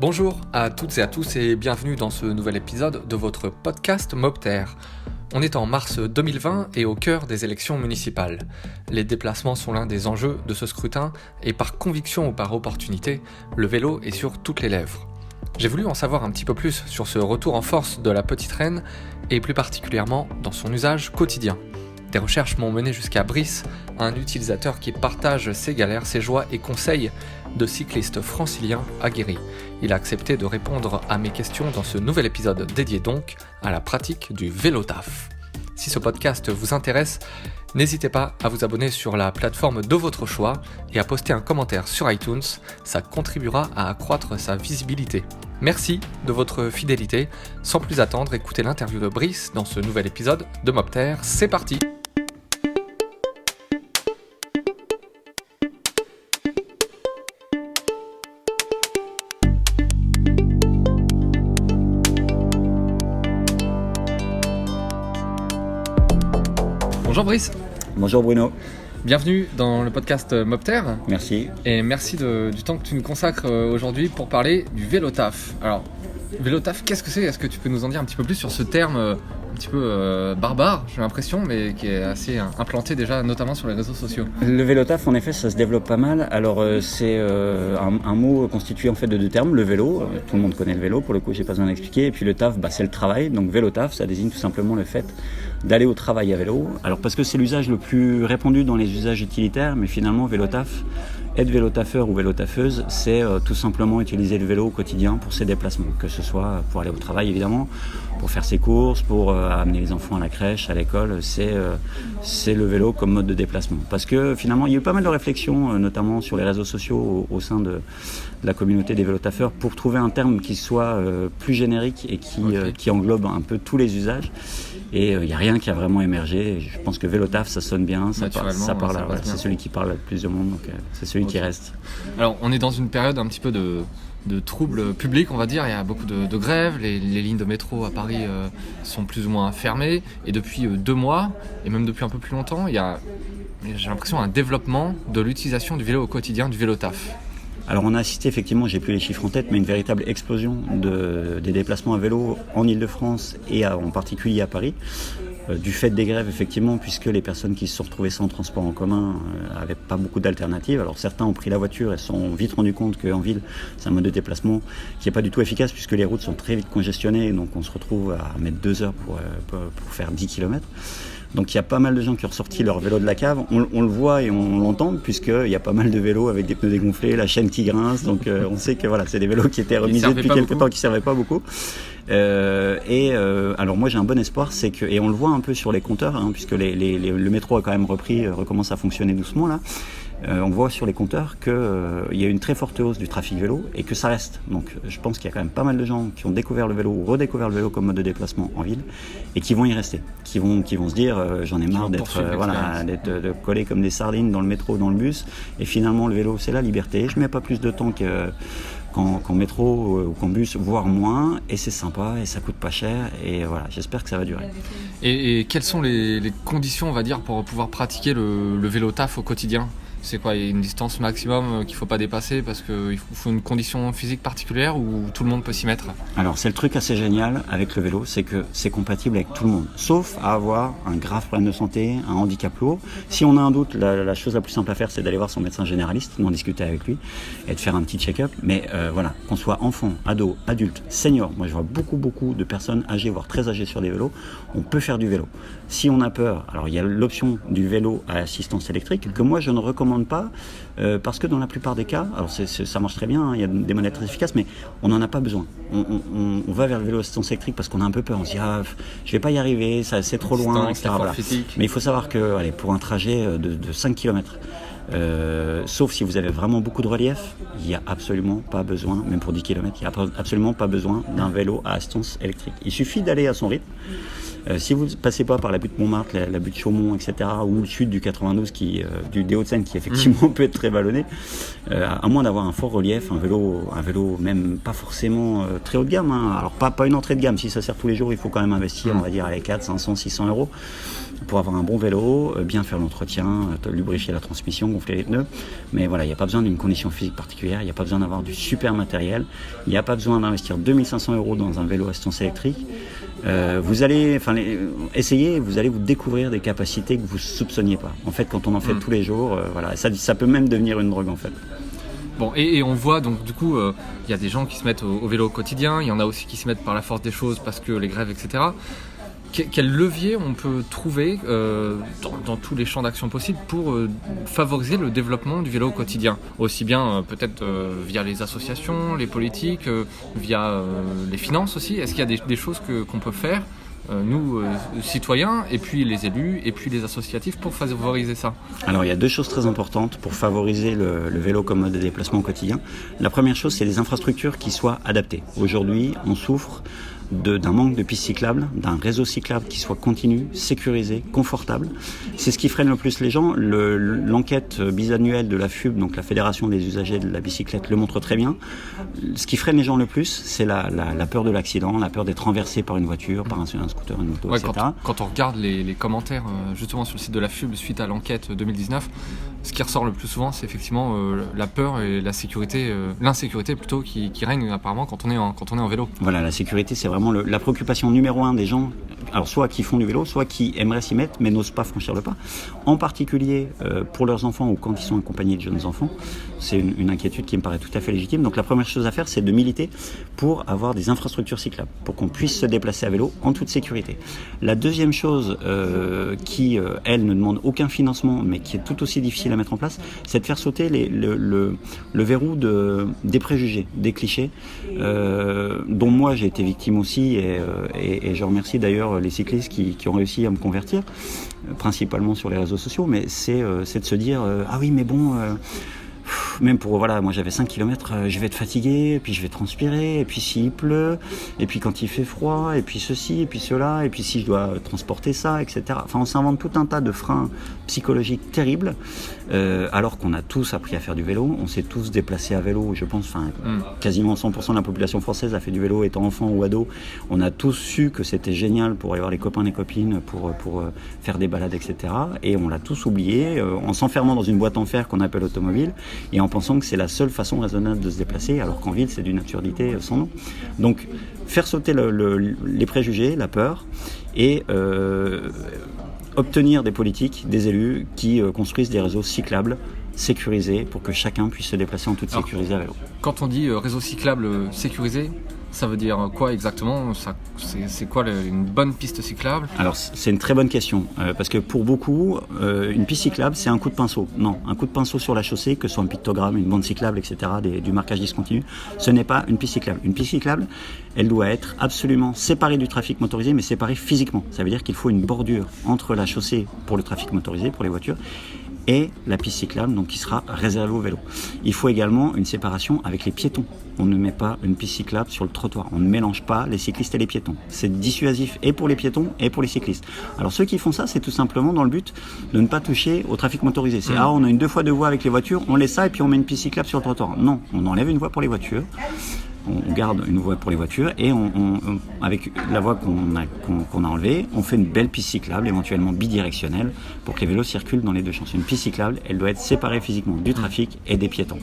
Bonjour à toutes et à tous et bienvenue dans ce nouvel épisode de votre podcast Mopter. On est en mars 2020 et au cœur des élections municipales. Les déplacements sont l'un des enjeux de ce scrutin et par conviction ou par opportunité, le vélo est sur toutes les lèvres. J'ai voulu en savoir un petit peu plus sur ce retour en force de la petite reine et plus particulièrement dans son usage quotidien. Des recherches m'ont mené jusqu'à Brice, un utilisateur qui partage ses galères, ses joies et conseils de cycliste francilien aguerri. Il a accepté de répondre à mes questions dans ce nouvel épisode dédié donc à la pratique du vélo taf. Si ce podcast vous intéresse, n'hésitez pas à vous abonner sur la plateforme de votre choix et à poster un commentaire sur iTunes, ça contribuera à accroître sa visibilité. Merci de votre fidélité. Sans plus attendre, écoutez l'interview de Brice dans ce nouvel épisode de Mopter. C'est parti! Bonjour Brice. Bonjour Bruno. Bienvenue dans le podcast Mopter. Merci. Et merci du temps que tu nous consacres aujourd'hui pour parler du vélo taf. Alors, vélo taf, qu'est-ce que c'est ? Est-ce que tu peux nous en dire un petit peu plus sur ce terme un petit peu barbare, j'ai l'impression, mais qui est assez implanté déjà, notamment sur les réseaux sociaux ? Le vélo taf, en effet, ça se développe pas mal. Alors, c'est un mot constitué en fait de deux termes. Le vélo, tout le monde connaît le vélo, pour le coup, j'ai pas besoin d'expliquer. Et puis le taf, c'est le travail. Donc vélo taf, ça désigne tout simplement le fait d'aller au travail à vélo. Alors parce que c'est l'usage le plus répandu dans les usages utilitaires, mais finalement vélo taf, être vélo taffeur ou vélo taffeuse, c'est tout simplement utiliser le vélo au quotidien pour ses déplacements, que ce soit pour aller au travail évidemment, pour faire ses courses, pour amener les enfants à la crèche, à l'école, c'est le vélo comme mode de déplacement. Parce que finalement il y a eu pas mal de réflexions, notamment sur les réseaux sociaux au sein de la communauté des vélo taffeurs, pour trouver un terme qui soit plus générique et qui englobe un peu tous les usages. Et il n'y a rien qui a vraiment émergé. Je pense que vélo taf, ça sonne bien, ça parle là, c'est celui qui parle le plus de monde, donc c'est celui qui reste. Alors on est dans une période un petit peu de troubles publics, on va dire. Il y a beaucoup de grèves, les lignes de métro à Paris sont plus ou moins fermées. Et depuis 2 mois, et même depuis un peu plus longtemps, il y a, j'ai l'impression, un développement de l'utilisation du vélo au quotidien, du vélo taf. Alors on a assisté effectivement, j'ai plus les chiffres en tête, mais une véritable explosion des déplacements à vélo en Ile-de-France et en particulier à Paris, du fait des grèves effectivement, puisque les personnes qui se sont retrouvées sans transport en commun n'avaient pas beaucoup d'alternatives. Alors certains ont pris la voiture et se sont vite rendus compte qu'en ville, c'est un mode de déplacement qui n'est pas du tout efficace, puisque les routes sont très vite congestionnées, donc on se retrouve à mettre 2 heures pour faire 10 km. Donc il y a pas mal de gens qui ont ressorti leur vélo de la cave, on le voit et on l'entend, puisqu'il y a pas mal de vélos avec des pneus dégonflés, la chaîne qui grince, donc on sait que voilà, c'est des vélos qui étaient remisés depuis quelques temps, qui ne servaient pas beaucoup. Alors moi j'ai un bon espoir, c'est que, et on le voit un peu sur les compteurs, puisque le métro a quand même recommence à fonctionner doucement là. On voit sur les compteurs qu'il y a une très forte hausse du trafic vélo et que ça reste. Donc je pense qu'il y a quand même pas mal de gens qui ont découvert le vélo ou redécouvert le vélo comme mode de déplacement en ville et qui vont y rester, qui vont se dire j'en ai marre d'être collé comme des sardines dans le métro, dans le bus, et finalement le vélo c'est la liberté, je mets pas plus de temps qu'en métro ou qu'en bus, voire moins, et c'est sympa et ça coûte pas cher, et voilà, j'espère que ça va durer. Et quelles sont les conditions, on va dire, pour pouvoir pratiquer le vélo taf au quotidien ? C'est quoi, il y a une distance maximum qu'il ne faut pas dépasser parce qu'il faut une condition physique particulière ou tout le monde peut s'y mettre ? Alors c'est le truc assez génial avec le vélo, c'est que c'est compatible avec tout le monde, sauf à avoir un grave problème de santé, un handicap lourd. Si on a un doute, la chose la plus simple à faire, c'est d'aller voir son médecin généraliste, d'en discuter avec lui et de faire un petit check-up. Mais voilà, qu'on soit enfant, ado, adulte, senior, moi je vois beaucoup de personnes âgées, voire très âgées sur des vélos, on peut faire du vélo. Si on a peur, alors il y a l'option du vélo à assistance électrique que moi je ne recommande pas parce que dans la plupart des cas, alors ça marche très bien, il y a des modèles très efficaces, mais on n'en a pas besoin. On va vers le vélo à assistance électrique parce qu'on a un peu peur, on se dit je vais pas y arriver, c'est trop loin, etc. Voilà. Mais il faut savoir que pour un trajet de 5 km, sauf si vous avez vraiment beaucoup de relief, il n'y a absolument pas besoin, même pour 10 km, il n'y a absolument pas besoin d'un vélo à assistance électrique. Il suffit d'aller à son rythme. Si vous ne passez pas par la butte Montmartre, la butte Chaumont, etc., ou le sud du 92, des Hauts-de-Seine, qui effectivement peut être très vallonné, à moins d'avoir un fort relief, un vélo même pas forcément très haut de gamme, alors pas une entrée de gamme, si ça sert tous les jours, il faut quand même investir, on va dire, 400, 500, 600 euros. pour avoir un bon vélo, bien faire l'entretien, lubrifier la transmission, gonfler les pneus. Mais voilà, il n'y a pas besoin d'une condition physique particulière, il n'y a pas besoin d'avoir du super matériel, il n'y a pas besoin d'investir 2500 € dans un vélo assistance électrique. Vous allez vous découvrir des capacités que vous ne soupçonniez pas. En fait, quand on en fait tous les jours, voilà, ça peut même devenir une drogue en fait. Bon, et on voit donc du coup, y a des gens qui se mettent au vélo au quotidien, il y en a aussi qui se mettent par la force des choses parce que les grèves, etc. Quel levier on peut trouver dans tous les champs d'action possibles pour favoriser le développement du vélo au quotidien, aussi bien peut-être via les associations, les politiques, via les finances aussi. Est-ce qu'il y a des choses qu'on peut faire, nous citoyens, et puis les élus, et puis les associatifs, pour favoriser ça? Alors il y a deux choses très importantes pour favoriser le vélo comme mode de déplacement au quotidien. La première chose, c'est des infrastructures qui soient adaptées. Aujourd'hui, on souffre d'un manque de pistes cyclables, d'un réseau cyclable qui soit continu, sécurisé, confortable. C'est ce qui freine le plus les gens. L'enquête bisannuelle de la FUB, donc la Fédération des usagers de la bicyclette, le montre très bien. Ce qui freine les gens le plus, c'est la peur de l'accident, la peur d'être renversé par une voiture, par un scooter, une moto, etc. Quand on regarde les commentaires justement sur le site de la FUB suite à l'enquête 2019, ce qui ressort le plus souvent, c'est effectivement la peur et l'insécurité plutôt qui règne apparemment quand on est en vélo. Voilà, la sécurité, c'est vraiment la préoccupation numéro 1 des gens, alors soit qui font du vélo, soit qui aimeraient s'y mettre mais n'osent pas franchir le pas. En particulier pour leurs enfants ou quand ils sont accompagnés de jeunes enfants, c'est une inquiétude qui me paraît tout à fait légitime. Donc la première chose à faire, c'est de militer pour avoir des infrastructures cyclables, pour qu'on puisse se déplacer à vélo en toute sécurité. La deuxième chose qui, elle, ne demande aucun financement mais qui est tout aussi difficile à mettre en place, c'est de faire sauter le verrou des préjugés, des clichés, dont moi j'ai été victime aussi, et je remercie d'ailleurs les cyclistes qui ont réussi à me convertir, principalement sur les réseaux sociaux, mais c'est de se dire ah oui mais bon, même pour, voilà, moi j'avais 5 km, je vais être fatigué, et puis je vais transpirer, et puis s'il pleut, et puis quand il fait froid, et puis ceci, et puis cela, et puis si je dois transporter ça, etc. Enfin, on s'invente tout un tas de freins psychologiques terribles, alors qu'on a tous appris à faire du vélo, on s'est tous déplacés à vélo, je pense, quasiment 100% de la population française a fait du vélo étant enfant ou ado. On a tous su que c'était génial pour aller voir les copains, les copines, pour faire des balades, etc. Et on l'a tous oublié, en s'enfermant dans une boîte en fer qu'on appelle automobile, et en pensant que c'est la seule façon raisonnable de se déplacer, alors qu'en ville c'est d'une absurdité sans nom. Donc faire sauter les préjugés, la peur, et obtenir des politiques, des élus qui construisent des réseaux cyclables sécurisés pour que chacun puisse se déplacer en toute sécurité à vélo. Quand on dit réseau cyclable sécurisé, ça veut dire quoi exactement? C'est quoi une bonne piste cyclable? Alors c'est une très bonne question, parce que pour beaucoup, une piste cyclable c'est un coup de pinceau. Non, un coup de pinceau sur la chaussée, que ce soit un pictogramme, une bande cyclable, etc., du marquage discontinu, ce n'est pas une piste cyclable. Une piste cyclable, elle doit être absolument séparée du trafic motorisé, mais séparée physiquement. Ça veut dire qu'il faut une bordure entre la chaussée pour le trafic motorisé, pour les voitures, et la piste cyclable, donc qui sera réservée au vélo. Il faut également une séparation avec les piétons. On ne met pas une piste cyclable sur le trottoir. On ne mélange pas les cyclistes et les piétons. C'est dissuasif et pour les piétons et pour les cyclistes. Alors ceux qui font ça, c'est tout simplement dans le but de ne pas toucher au trafic motorisé. C'est on a une 2 fois 2 voies avec les voitures, on laisse ça et puis on met une piste cyclable sur le trottoir. Non, on enlève une voie pour les voitures. On garde une voie pour les voitures et avec la voie qu'on a enlevée, on fait une belle piste cyclable, éventuellement bidirectionnelle, pour que les vélos circulent dans les deux sens. Une piste cyclable, elle doit être séparée physiquement du trafic et des piétons.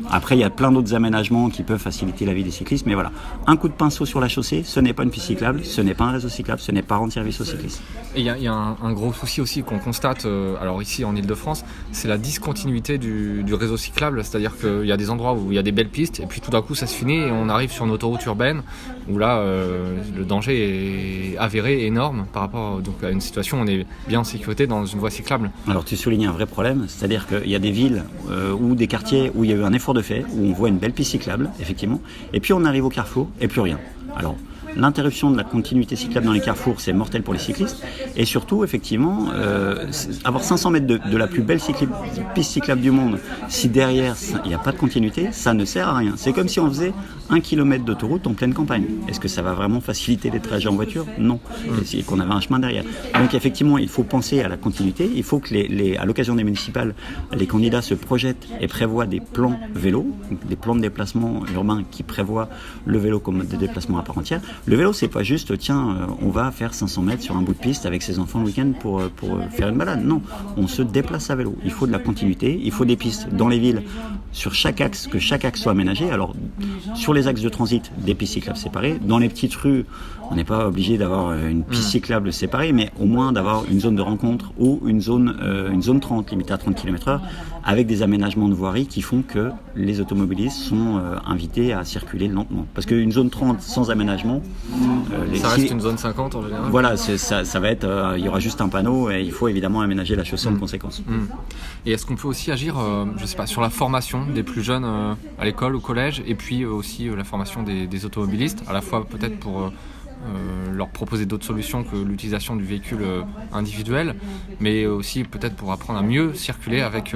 Après, il y a plein d'autres aménagements qui peuvent faciliter la vie des cyclistes, mais voilà, un coup de pinceau sur la chaussée, ce n'est pas une piste cyclable, ce n'est pas un réseau cyclable, ce n'est pas rendre service aux cyclistes. Et il y a un gros souci aussi qu'on constate, alors ici en Ile-de-France, c'est la discontinuité du réseau cyclable, c'est-à-dire qu'il y a des endroits où il y a des belles pistes, et puis tout d'un coup ça se finit et on arrive sur une autoroute urbaine, où là le danger est avéré, énorme, par rapport donc, à une situation où on est bien en sécurité dans une voie cyclable. Alors tu soulignes un vrai problème, c'est-à-dire qu'il y a des villes ou des quartiers où il y a eu un effort de fait, où on voit une belle piste cyclable, effectivement, et puis on arrive au carrefour, et plus rien. Alors, l'interruption de la continuité cyclable dans les carrefours, c'est mortel pour les cyclistes, et surtout, effectivement, avoir 500 mètres de la plus belle piste cyclable du monde, si derrière, il n'y a pas de continuité, ça ne sert à rien. C'est comme si on faisait 1 km d'autoroute en pleine campagne. Est-ce que ça va vraiment faciliter les trajets en voiture? Non. Et qu'on avait un chemin derrière. Donc, effectivement, il faut penser à la continuité, il faut que à l'occasion des municipales, les candidats se projettent et prévoient des plans vélo, des plans de déplacement urbain qui prévoient le vélo comme mode de déplacement à part entière, Le vélo, c'est pas juste, tiens, on va faire 500 mètres sur un bout de piste avec ses enfants le week-end pour faire une balade. Non, on se déplace à vélo. Il faut de la continuité, il faut des pistes dans les villes sur chaque axe, que chaque axe soit aménagé. Alors, sur les axes de transit, des pistes cyclables séparées. Dans les petites rues, on n'est pas obligé d'avoir une piste cyclable séparée, mais au moins d'avoir une zone de rencontre ou une zone 30, limitée à 30 km/h, avec des aménagements de voirie qui font que les automobilistes sont invités à circuler lentement. Parce qu'une zone 30 sans aménagement... ça reste une zone 50 en général. Voilà, ça va être... il y aura juste un panneau et il faut évidemment aménager la chaussée en conséquence. Et est-ce qu'on peut aussi agir, je sais pas, sur la formation des plus jeunes à l'école, au collège, et puis aussi la formation des automobilistes, à la fois peut-être pour... leur proposer d'autres solutions que l'utilisation du véhicule individuel, mais aussi peut-être pour apprendre à mieux circuler avec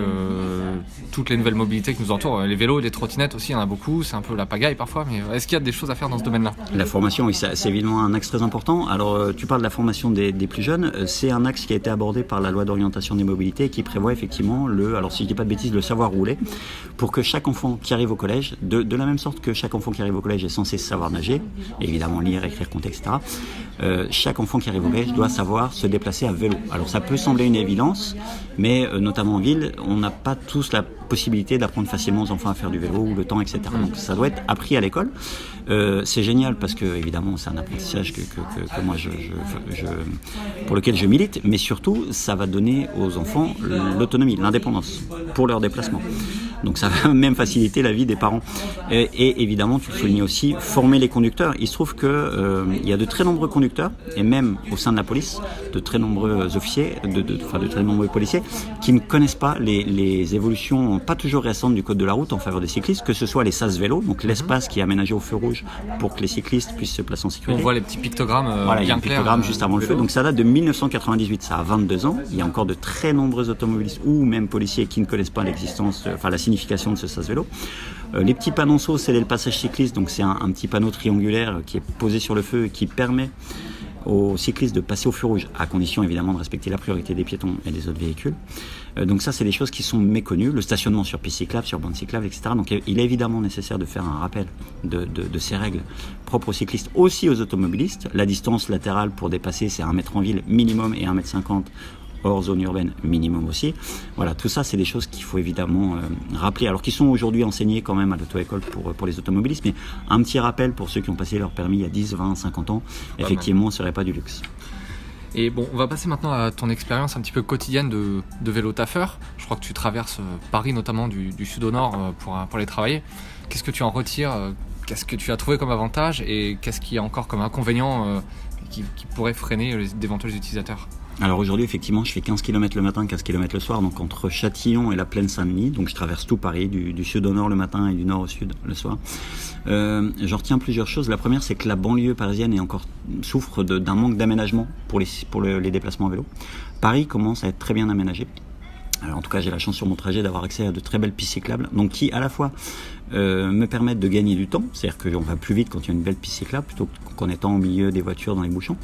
toutes les nouvelles mobilités qui nous entourent. Les vélos et les trottinettes aussi, il y en a beaucoup, c'est un peu la pagaille parfois, mais est-ce qu'il y a des choses à faire dans ce domaine-là ? La formation, oui, c'est évidemment un axe très important. Alors, tu parles de la formation des plus jeunes, c'est un axe qui a été abordé par la loi d'orientation des mobilités et qui prévoit effectivement alors si je dis pas de bêtises, le savoir rouler, pour que chaque enfant qui arrive au collège, de la même sorte que chaque enfant qui arrive au collège est censé savoir nager, évidemment lire, écrire, compter, etc. Chaque enfant qui arrive au collège doit savoir se déplacer à vélo. Alors ça peut sembler une évidence, mais notamment en ville, on n'a pas tous la possibilité d'apprendre facilement aux enfants à faire du vélo ou le temps, etc. Donc ça doit être appris à l'école. C'est génial parce que évidemment c'est un apprentissage que moi pour lequel je milite, mais surtout ça va donner aux enfants l'autonomie, l'indépendance pour leur déplacement. Donc ça va même faciliter la vie des parents. Et évidemment, tu le soulignes aussi, former les conducteurs. Il se trouve qu'il y a de très nombreux conducteurs, et même au sein de la police, de très nombreux officiers, de très nombreux policiers, qui ne connaissent pas les évolutions pas toujours récentes du code de la route en faveur des cyclistes, que ce soit les sas vélos, donc l'espace qui est aménagé au feu rouge pour que les cyclistes puissent se placer en sécurité. On voit les petits pictogrammes voilà, bien clairs. Pictogramme juste avant le feu. Donc ça date de 1998, ça a 22 ans. Il y a encore de très nombreux automobilistes ou même policiers qui ne connaissent pas l'existence, la signification de ce sas vélo. Les petits panonceaux, c'est le passage cycliste, donc c'est un petit panneau triangulaire qui est posé sur le feu et qui permet aux cyclistes de passer au feu rouge, à condition évidemment de respecter la priorité des piétons et des autres véhicules. Donc ça, c'est des choses qui sont méconnues. Le stationnement sur piste cyclable, sur bande cyclable, etc. Donc il est évidemment nécessaire de faire un rappel de ces règles propres aux cyclistes, aussi aux automobilistes. La distance latérale pour dépasser, c'est 1 mètre en ville minimum et 1,50 m hors zone urbaine minimum aussi. Voilà, tout ça, c'est des choses qu'il faut évidemment rappeler, alors qui sont aujourd'hui enseignées quand même à l'auto-école pour les automobilistes, mais un petit rappel pour ceux qui ont passé leur permis il y a 10, 20, 50 ans, effectivement, ce serait pas du luxe. Et bon, on va passer maintenant à ton expérience un petit peu quotidienne de vélo taffeur. Je crois que tu traverses Paris, notamment du sud au nord, pour aller travailler. Qu'est-ce que tu en retires ? Qu'est-ce que tu as trouvé comme avantage et qu'est-ce qu'il y a encore comme inconvénient qui pourrait freiner d'éventuels utilisateurs ? Alors aujourd'hui, effectivement, je fais 15 km le matin, 15 km le soir, donc entre Châtillon et la plaine Saint-Denis. Donc je traverse tout Paris, du sud au nord le matin et du nord au sud le soir. J'en retiens plusieurs choses. La première, c'est que la banlieue parisienne souffre d'un manque d'aménagement pour les déplacements à vélo. Paris commence à être très bien aménagé. Alors, en tout cas, j'ai la chance sur mon trajet d'avoir accès à de très belles pistes cyclables, donc qui à la fois me permettent de gagner du temps, c'est-à-dire qu'on va plus vite quand il y a une belle piste cyclable plutôt qu'en étant au milieu des voitures dans les bouchons,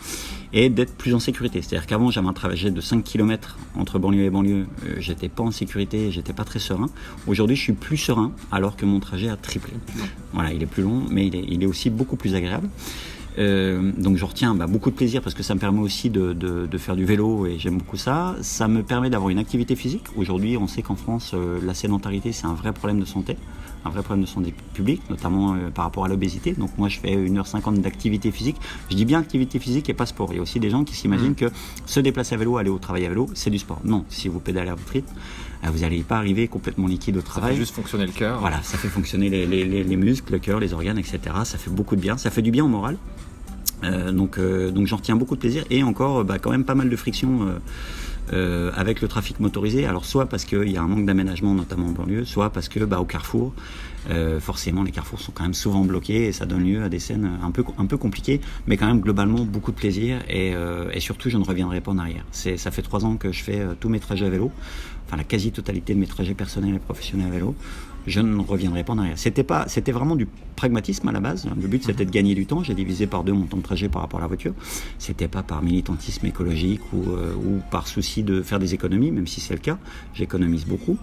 et d'être plus en sécurité. C'est-à-dire qu'avant, j'avais un trajet de 5 km entre banlieue et banlieue, j'étais pas en sécurité, j'étais pas très serein. Aujourd'hui, je suis plus serein alors que mon trajet a triplé. Voilà, il est plus long, mais il est aussi beaucoup plus agréable. Donc je retiens beaucoup de plaisir parce que ça me permet aussi de faire du vélo et j'aime beaucoup ça. Ça me permet d'avoir une activité physique. Aujourd'hui, on sait qu'en France, la sédentarité, c'est un vrai problème de santé publique, notamment par rapport à l'obésité. Donc moi, je fais 1h50 d'activité physique. Je dis bien activité physique et pas sport. Il y a aussi des gens qui s'imaginent que se déplacer à vélo, aller au travail à vélo, c'est du sport. Non, si vous pédalez à votre rythme, vous n'allez pas arriver complètement liquide au travail. Ça fait juste fonctionner le cœur. Voilà, ça fait fonctionner les muscles, le cœur, les organes, etc. Ça fait beaucoup de bien. Ça fait du bien au moral. Donc j'en retiens beaucoup de plaisir et encore quand même pas mal de friction avec le trafic motorisé. Alors soit parce qu'il y a un manque d'aménagement notamment en banlieue, soit parce que au carrefour, forcément les carrefours sont quand même souvent bloqués et ça donne lieu à des scènes un peu compliquées, mais quand même globalement beaucoup de plaisir et surtout je ne reviendrai pas en arrière. Ça fait 3 ans que je fais tous mes trajets à vélo, enfin la quasi-totalité de mes trajets personnels et professionnels à vélo. Je ne reviendrai pas en arrière. C'était vraiment du pragmatisme à la base. Le but, c'était de gagner du temps. J'ai divisé par 2 mon temps de trajet par rapport à la voiture. C'était pas par militantisme écologique ou par souci de faire des économies, même si c'est le cas. J'économise beaucoup.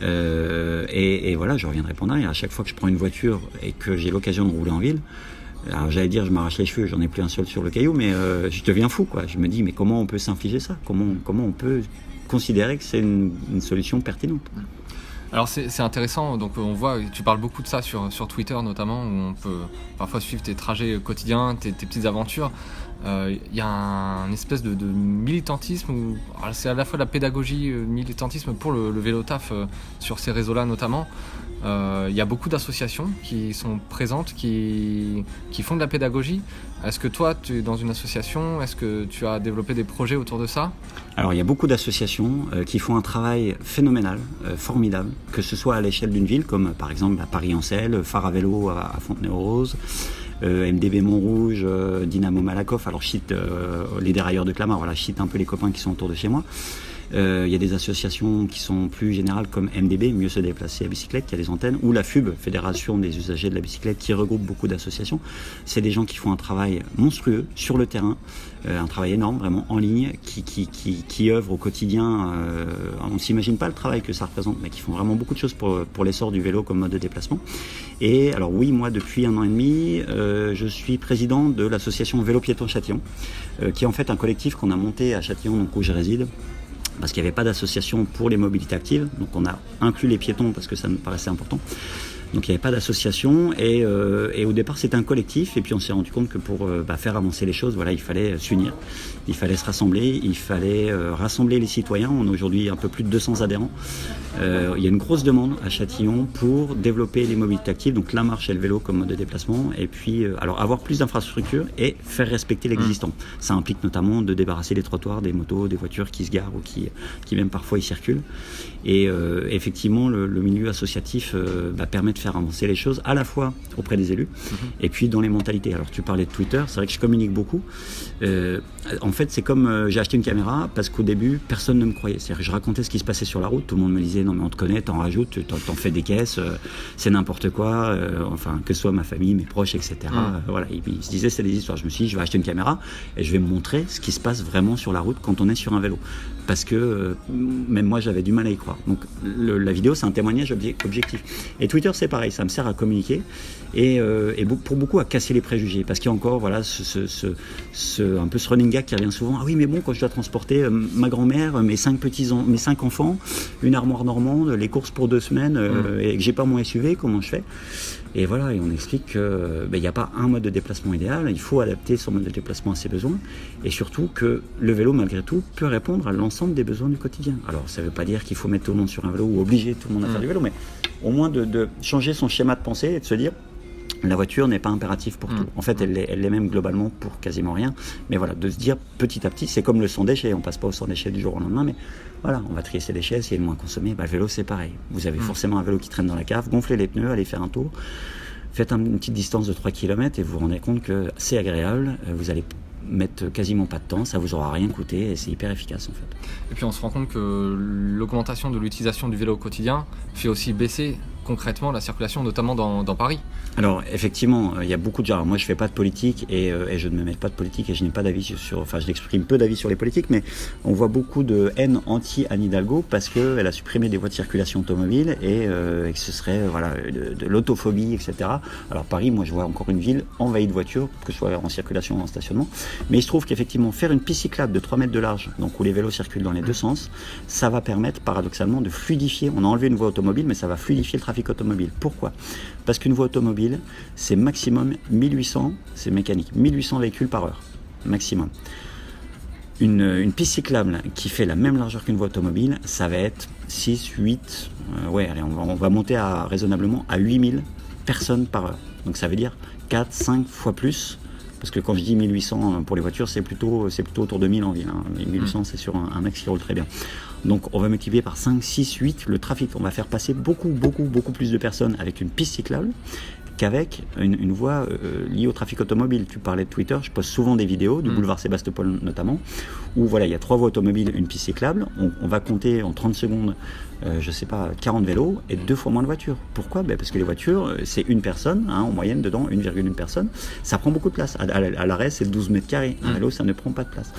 Et voilà, je reviendrai pas en arrière. À chaque fois que je prends une voiture et que j'ai l'occasion de rouler en ville, Alors j'allais dire, je m'arrache les cheveux, j'en ai plus un seul sur le caillou, mais je deviens fou, quoi. Je me dis, mais comment on peut s'infliger ça ? Comment on peut considérer que c'est une solution pertinente ? Alors c'est intéressant, donc on voit, tu parles beaucoup de ça sur Twitter notamment, où on peut parfois suivre tes trajets quotidiens, tes petites aventures. Il y a un espèce de militantisme, c'est à la fois de la pédagogie, militantisme pour le vélo taf sur ces réseaux-là notamment. Il y a beaucoup d'associations qui sont présentes, qui font de la pédagogie. Est-ce que toi, tu es dans une association ? Est-ce que tu as développé des projets autour de ça ? Alors il y a beaucoup d'associations qui font un travail phénoménal, formidable, que ce soit à l'échelle d'une ville, comme par exemple à Paris-Ancel, Phare à vélo à Fontenay-aux-Roses, MDB Montrouge, Dynamo Malakoff, alors je cite les dérailleurs de Clamart, voilà, je cite un peu les copains qui sont autour de chez moi. Il y a des associations qui sont plus générales comme MDB, Mieux se déplacer à bicyclette, qui a des antennes, ou la FUB, Fédération des usagers de la bicyclette, qui regroupe beaucoup d'associations. C'est des gens qui font un travail monstrueux sur le terrain, un travail énorme, vraiment en ligne, qui œuvrent au quotidien. On ne s'imagine pas le travail que ça représente, mais qui font vraiment beaucoup de choses pour l'essor du vélo comme mode de déplacement. Et alors oui, moi depuis 1 an et demi, je suis président de l'association Vélo Piéton Châtillon, qui est en fait un collectif qu'on a monté à Châtillon, donc où je réside, parce qu'il n'y avait pas d'association pour les mobilités actives, donc on a inclus les piétons parce que ça me paraissait important. Donc il n'y avait pas d'association et au départ c'était un collectif et puis on s'est rendu compte que pour faire avancer les choses, voilà, il fallait s'unir, il fallait se rassembler, il fallait rassembler les citoyens. On a aujourd'hui un peu plus de 200 adhérents. Il y a une grosse demande à Châtillon pour développer les mobilités actives, donc la marche et le vélo comme mode de déplacement, et puis alors avoir plus d'infrastructures et faire respecter l'existant. Ça implique notamment de débarrasser les trottoirs des motos, des voitures qui se garent ou qui même parfois y circulent. Et effectivement le milieu associatif permet de faire avancer les choses à la fois auprès des élus et puis dans les mentalités. Alors tu parlais de Twitter, c'est vrai que je communique beaucoup. En fait c'est comme j'ai acheté une caméra parce qu'au début personne ne me croyait. C'est-à-dire que je racontais ce qui se passait sur la route, tout le monde me disait non mais on te connaît, t'en rajoutes, t'en fais des caisses, c'est n'importe quoi, enfin que ce soit ma famille, mes proches, etc. Voilà, ils se disaient c'est des histoires. Je me suis dit je vais acheter une caméra et je vais me montrer ce qui se passe vraiment sur la route quand on est sur un vélo. Parce que même moi j'avais du mal à y croire. Donc la vidéo c'est un témoignage objectif. Et Twitter c'est pareil, ça me sert à communiquer et pour beaucoup à casser les préjugés. Parce qu'il y a encore voilà, un peu ce running gag qui revient souvent. Ah oui mais bon quand je dois transporter ma grand-mère, mes 5 enfants, une armoire normande, les courses pour 2 semaines et que j'ai pas mon SUV, comment je fais ? Et voilà, et on explique qu'il n'y a pas un mode de déplacement idéal, il faut adapter son mode de déplacement à ses besoins, et surtout que le vélo, malgré tout, peut répondre à l'ensemble des besoins du quotidien. Alors, ça ne veut pas dire qu'il faut mettre tout le monde sur un vélo ou obliger tout le monde à faire du vélo, mais au moins de changer son schéma de pensée et de se dire la voiture n'est pas impérative pour tout. En fait, elle l'est même globalement pour quasiment rien. Mais voilà, de se dire petit à petit, c'est comme le sans déchet. On passe pas au sans déchet du jour au lendemain, mais voilà, on va trier ses déchets, essayer de moins consommer. Le vélo, c'est pareil. Vous avez forcément un vélo qui traîne dans la cave, gonflez les pneus, allez faire un tour, faites une petite distance de 3 km et vous vous rendez compte que c'est agréable. Vous allez mettre quasiment pas de temps, ça vous aura rien coûté et c'est hyper efficace en fait. Et puis on se rend compte que l'augmentation de l'utilisation du vélo au quotidien fait aussi baisser concrètement la circulation, notamment dans Paris. Alors effectivement, il y a beaucoup de gens. Alors, moi je fais pas de politique et je ne me mêle pas de politique et je n'ai pas d'avis je n'exprime peu d'avis sur les politiques, mais on voit beaucoup de haine anti-Anne Hidalgo parce qu'elle a supprimé des voies de circulation automobile et que ce serait de l'autophobie, etc. Alors Paris, moi je vois encore une ville envahie de voitures, que ce soit en circulation ou en stationnement, mais il se trouve qu'effectivement faire une piste cyclable de 3 mètres de large, donc où les vélos circulent dans les deux sens, ça va permettre paradoxalement de fluidifier. On a enlevé une voie automobile, mais ça va fluidifier le trafic automobile. Pourquoi ? Parce qu'une voie automobile, c'est maximum 1800, c'est mécanique, 1800 véhicules par heure, maximum. Une piste cyclable qui fait la même largeur qu'une voie automobile, ça va être 6, 8, allez, on va monter raisonnablement à 8000 personnes par heure. Donc ça veut dire 4, 5 fois plus. Parce que quand je dis 1800 pour les voitures, c'est plutôt autour de 1000 en ville. 1800, c'est sur un axe qui roule très bien. Donc on va multiplier par 5, 6, 8 le trafic. On va faire passer beaucoup plus de personnes avec une piste cyclable qu'avec une voie liée au trafic automobile. Tu parlais de Twitter, je poste souvent des vidéos, du boulevard Sébastopol notamment, où voilà, il y a 3 voies automobiles, une piste cyclable. On va compter en 30 secondes, 40 vélos et 2 fois moins de voitures. Pourquoi ? Parce que les voitures, c'est une personne, en moyenne dedans, 1,1 personne. Ça prend beaucoup de place. À l'arrêt, c'est 12 mètres carrés. Un vélo, ça ne prend pas de place.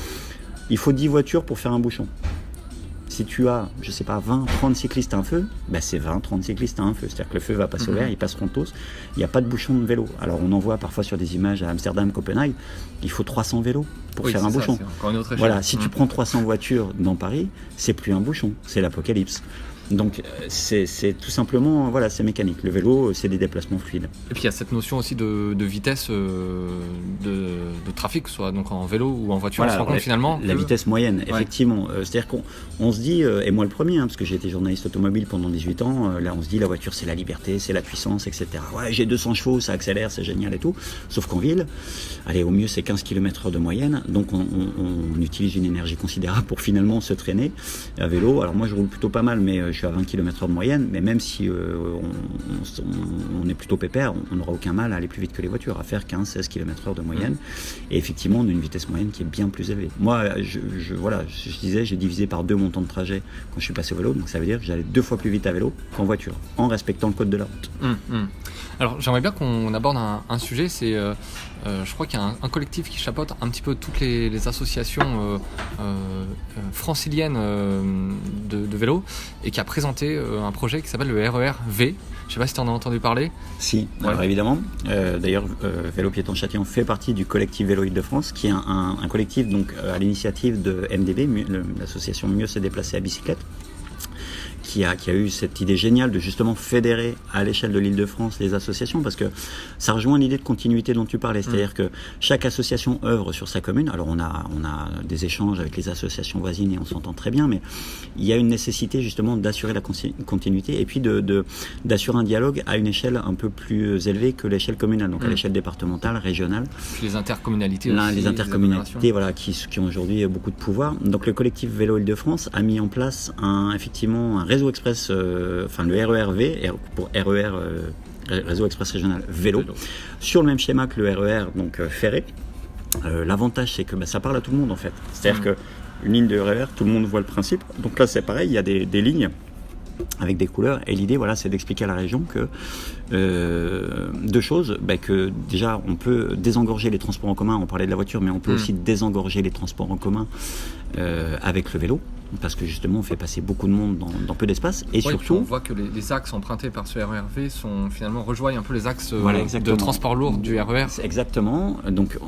Il faut 10 voitures pour faire un bouchon. Si tu as, je sais pas, 20, 30 cyclistes à un feu, c'est 20, 30 cyclistes à un feu. C'est-à-dire que le feu va passer au vert, ils passeront tous. Il n'y a pas de bouchon de vélo. Alors on en voit parfois sur des images à Amsterdam, Copenhague, il faut 300 vélos pour faire un bouchon. C'est encore une autre échelle. Voilà, si tu prends 300 voitures dans Paris, c'est plus un bouchon, c'est l'apocalypse. Donc c'est tout simplement, voilà, c'est mécanique. Le vélo, c'est des déplacements fluides. Et puis il y a cette notion aussi de vitesse de trafic, soit donc en vélo ou en voiture. Voilà, on se rend compte finalement la vitesse moyenne, effectivement. Ouais. C'est-à-dire qu'on se dit, et moi le premier, parce que j'ai été journaliste automobile pendant 18 ans, là on se dit la voiture c'est la liberté, c'est la puissance, etc. Ouais, j'ai 200 chevaux, ça accélère, c'est génial et tout. Sauf qu'en ville, allez, au mieux c'est 15 km/h de moyenne, donc on utilise une énergie considérable pour finalement se traîner à vélo. Alors moi je roule plutôt pas mal, mais je suis à 20 km/h de moyenne, mais même si on est plutôt pépère, on n'aura aucun mal à aller plus vite que les voitures, à faire 15-16 km/h de moyenne. Et effectivement, on a une vitesse moyenne qui est bien plus élevée. Moi, je disais, j'ai divisé par 2 mon temps de trajet quand je suis passé au vélo, donc ça veut dire que j'allais 2 fois plus vite à vélo qu'en voiture, en respectant le code de la route. Alors, j'aimerais bien qu'on aborde un sujet, c'est, je crois qu'il y a un collectif qui chapeaute un petit peu toutes les associations franciliennes de vélo, et qui a présenté un projet qui s'appelle le RER-V. Je ne sais pas si tu en as entendu parler. Si, ouais. Alors évidemment. D'ailleurs, Vélo Piéton Châtillon fait partie du collectif Vélo Île-de-France, qui est un collectif donc, à l'initiative de MDB, l'association Mieux se déplacer à bicyclette, qui a eu cette idée géniale de justement fédérer à l'échelle de l'Île-de-France les associations, parce que ça rejoint l'idée de continuité dont tu parlais, c'est-à-dire que chaque association œuvre sur sa commune. Alors on a des échanges avec les associations voisines et on s'entend très bien, mais il y a une nécessité justement d'assurer la continuité et puis d'assurer un dialogue à une échelle un peu plus élevée que l'échelle communale, donc à l'échelle départementale, régionale. Les intercommunalités aussi. Les intercommunalités, voilà, qui ont aujourd'hui beaucoup de pouvoir. Donc le collectif Vélo Île-de-France a mis en place effectivement un réseau express, le RER-V, pour RER, réseau express régional vélo, sur le même schéma que le RER, donc ferré. L'avantage, c'est que ça parle à tout le monde en fait. C'est-à-dire qu'une ligne de RER, tout le monde voit le principe. Donc là, c'est pareil, il y a des lignes avec des couleurs, et l'idée, voilà, c'est d'expliquer à la région que 2 choses, que déjà on peut désengorger les transports en commun. On parlait de la voiture, mais on peut aussi désengorger les transports en commun avec le vélo, parce que justement on fait passer beaucoup de monde dans peu d'espace, et surtout on voit que les axes empruntés par ce RER-V rejoignent un peu les axes de transport lourd du RER. Exactement, donc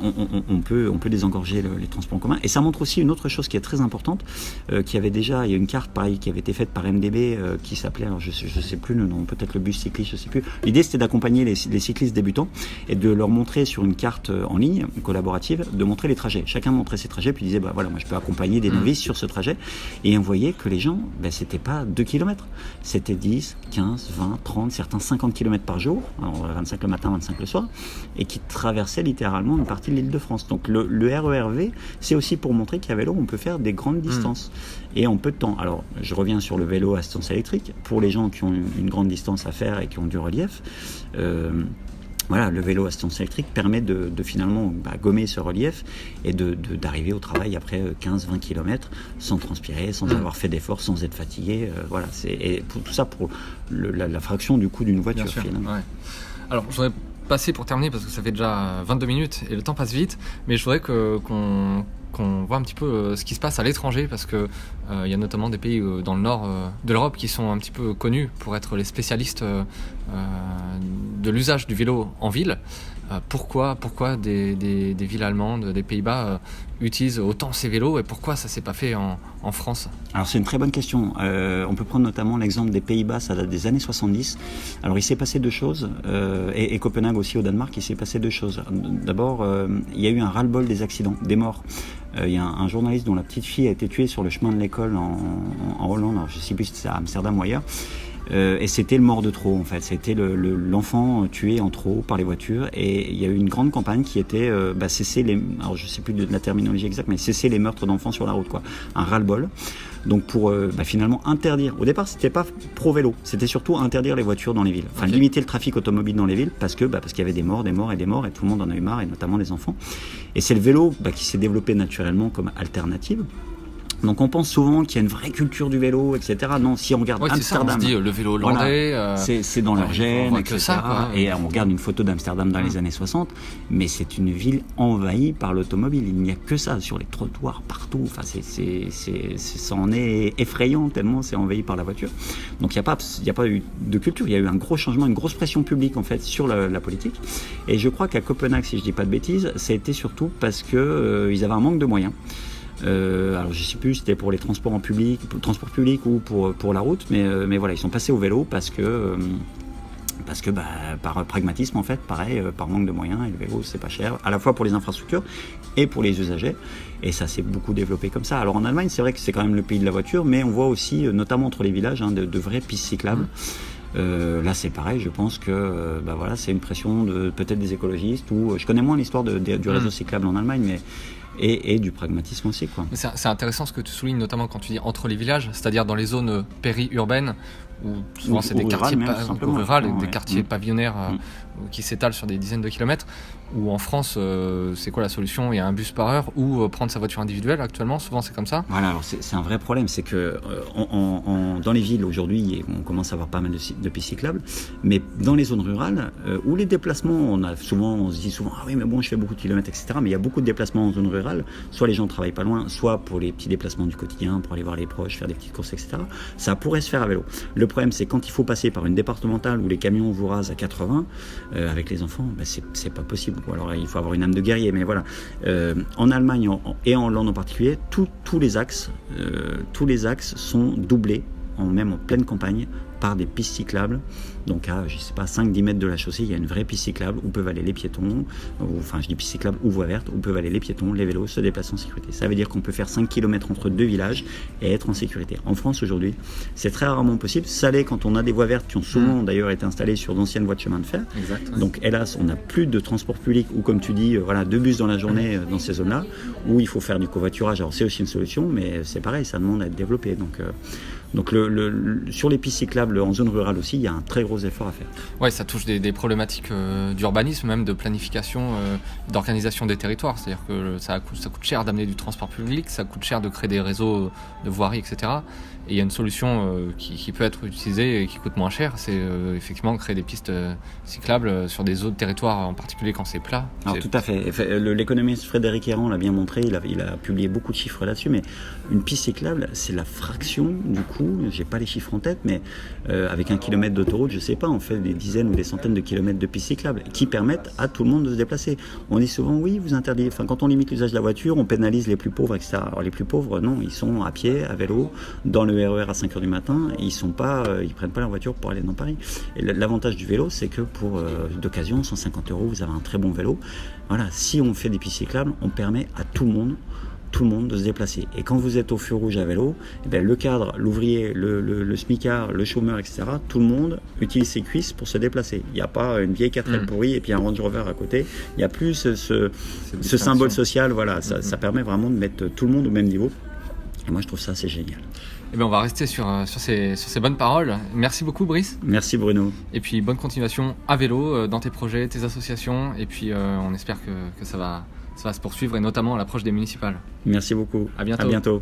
on peut désengorger les transports en commun, et ça montre aussi une autre chose qui est très importante, il y a une carte pareil qui avait été faite par MDB qui s'appelait, alors je sais plus le nom, peut-être le bus cycliste, je sais plus. L'idée c'était d'accompagner les cyclistes débutants et de leur montrer sur une carte en ligne collaborative, de montrer les trajets. Chacun montrait ses trajets, puis disait voilà, moi je peux accompagner des novices sur ce trajet, et on voyait que les gens, c'était pas 2 km, c'était 10, 15, 20, 30, certains 50 km par jour, alors 25 le matin, 25 le soir, et qui traversaient littéralement une partie de l'Île-de-France. Donc le RER-V, c'est aussi pour montrer qu'à vélo, on peut faire des grandes distances et en peu de temps. Alors je reviens sur le vélo à assistance électrique, pour les gens qui ont une grande distance à faire et qui ont du relief. Voilà, le vélo à assistance électrique permet de finalement gommer ce relief et d'arriver au travail après 15-20 km sans transpirer, sans avoir fait d'efforts, sans être fatigué. Voilà, et tout ça pour la fraction du coût d'une voiture finalement. Ouais. Alors, je voudrais passer pour terminer, parce que ça fait déjà 22 minutes et le temps passe vite, mais je voudrais qu'on voit un petit peu ce qui se passe à l'étranger, parce que il y a notamment des pays dans le nord de l'Europe qui sont un petit peu connus pour être les spécialistes de l'usage du vélo en ville. Pourquoi des villes allemandes, des Pays-Bas utilisent autant ces vélos, et pourquoi ça s'est pas fait en France? Alors c'est une très bonne question. On peut prendre notamment l'exemple des Pays-Bas, ça date des années 70. Alors il s'est passé 2 choses, et Copenhague aussi au Danemark, il s'est passé 2 choses. D'abord, il y a eu un ras-le-bol des accidents, des morts. Il y a un journaliste dont la petite fille a été tuée sur le chemin de l'école en Hollande, alors je ne sais plus si c'est à Amsterdam ou ailleurs. Et c'était le mort de trop en fait, c'était l'enfant tué en trop par les voitures, et il y a eu une grande campagne qui était cesser alors je sais plus de la terminologie exacte, mais cesser les meurtres d'enfants sur la route, quoi, un ras-le-bol. Donc pour finalement interdire, au départ c'était pas pro vélo, c'était surtout interdire les voitures dans les villes, enfin limiter le trafic automobile dans les villes, parce qu'il y avait des morts, et tout le monde en a eu marre, et notamment les enfants. Et c'est le vélo qui s'est développé naturellement comme alternative. Donc on pense souvent qu'il y a une vraie culture du vélo, etc. Non, si on regarde Amsterdam, ça, on se dit le vélo hollandais, c'est dans leur gène, etc. Ça, et on regarde une photo d'Amsterdam dans les années 60, mais c'est une ville envahie par l'automobile. Il n'y a que ça sur les trottoirs partout. Enfin, ça en est effrayant tellement c'est envahi par la voiture. Donc il n'y a pas eu de culture. Il y a eu un gros changement, une grosse pression publique en fait sur la politique. Et je crois qu'à Copenhague, si je dis pas de bêtises, ça a été surtout parce que ils avaient un manque de moyens. Alors je sais plus si c'était pour les transports en public, pour le transport public ou pour la route, mais voilà, ils sont passés au vélo parce que par pragmatisme en fait, pareil, par manque de moyens, et le vélo c'est pas cher, à la fois pour les infrastructures et pour les usagers, et ça s'est beaucoup développé comme ça. Alors en Allemagne, c'est vrai que c'est quand même le pays de la voiture, mais on voit aussi, notamment entre les villages, de vraies pistes cyclables. Là c'est pareil, je pense que voilà, c'est une pression peut-être des écologistes, ou je connais moins l'histoire du réseau cyclable en Allemagne, mais et du pragmatisme aussi, quoi. Mais c'est intéressant ce que tu soulignes, notamment quand tu dis entre les villages, c'est-à-dire dans les zones périurbaines, où souvent c'est des quartiers ruraux, des quartiers pavillonnaires qui s'étalent sur des dizaines de kilomètres, où en France, c'est quoi la solution ? Il y a un bus par heure, ou prendre sa voiture individuelle actuellement, souvent c'est comme ça. Voilà, alors c'est un vrai problème, c'est que dans les villes aujourd'hui, on commence à avoir pas mal de pistes cyclables, mais dans les zones rurales, où les déplacements, on se dit souvent, ah oui mais bon je fais beaucoup de kilomètres, etc. Mais il y a beaucoup de déplacements en zone rurale, soit les gens travaillent pas loin, soit pour les petits déplacements du quotidien, pour aller voir les proches, faire des petites courses, etc. Ça pourrait se faire à vélo. Le problème c'est quand il faut passer par une départementale où les camions vous rasent à 80, avec les enfants, c'est pas possible. Ou alors il faut avoir une âme de guerrier, mais voilà. En Allemagne et en Hollande en particulier, tous les axes sont doublés, même en pleine campagne, par des pistes cyclables. Donc à, je sais pas, 5-10 mètres de la chaussée, il y a une vraie piste cyclable où peuvent aller les piétons, enfin je dis piste cyclable ou voie verte, où peuvent aller les piétons, les vélos, se déplacer en sécurité. Ça veut dire qu'on peut faire 5 km entre deux villages et être en sécurité. En France aujourd'hui, c'est très rarement possible. Ça l'est quand on a des voies vertes qui ont souvent d'ailleurs été installées sur d'anciennes voies de chemin de fer. Exact. Donc hélas, on n'a plus de transport public, ou comme tu dis, voilà, 2 bus dans la journée dans ces zones-là, où il faut faire du covoiturage. Alors c'est aussi une solution, mais c'est pareil, ça demande à être développé. Donc sur les pistes cyclables en zone rurale aussi, il y a un très gros effort à faire. Ouais, ça touche des problématiques d'urbanisme, même de planification, d'organisation des territoires. C'est-à-dire que ça coûte cher d'amener du transport public, ça coûte cher de créer des réseaux de voirie, etc. Et il y a une solution qui peut être utilisée et qui coûte moins cher, c'est effectivement créer des pistes cyclables sur des autres territoires, en particulier quand c'est plat. Alors tout à fait. L'économiste Frédéric Héran l'a bien montré, il a publié beaucoup de chiffres là-dessus, mais une piste cyclable, c'est la fraction du coût, j'ai pas les chiffres en tête, mais avec 1 kilomètre d'autoroute, je sais pas, on fait des dizaines ou des centaines de kilomètres de pistes cyclables qui permettent à tout le monde de se déplacer. On dit souvent, oui, vous interdisez, quand on limite l'usage de la voiture, on pénalise les plus pauvres, etc. Alors les plus pauvres, non, ils sont à pied, à vélo, dans le RER à 5h du matin, et ils prennent pas leur voiture pour aller dans Paris. Et l'avantage du vélo, c'est que pour d'occasion, 150 €, vous avez un très bon vélo. Voilà, si on fait des pistes cyclables, on permet à tout le monde de se déplacer. Et quand vous êtes au feu rouge à vélo, le cadre, l'ouvrier, le smicard, le chômeur, etc., tout le monde utilise ses cuisses pour se déplacer. Il n'y a pas une vieille 4L pourrie et puis un Range Rover à côté. Il n'y a plus ce symbole social. Voilà, ça permet vraiment de mettre tout le monde au même niveau. Et moi, je trouve ça assez génial. Eh bien, on va rester sur ces bonnes paroles. Merci beaucoup, Brice. Merci, Bruno. Et puis, bonne continuation à vélo dans tes projets, tes associations. Et puis, on espère que ça va se poursuivre, et notamment à l'approche des municipales. Merci beaucoup. À bientôt. À bientôt.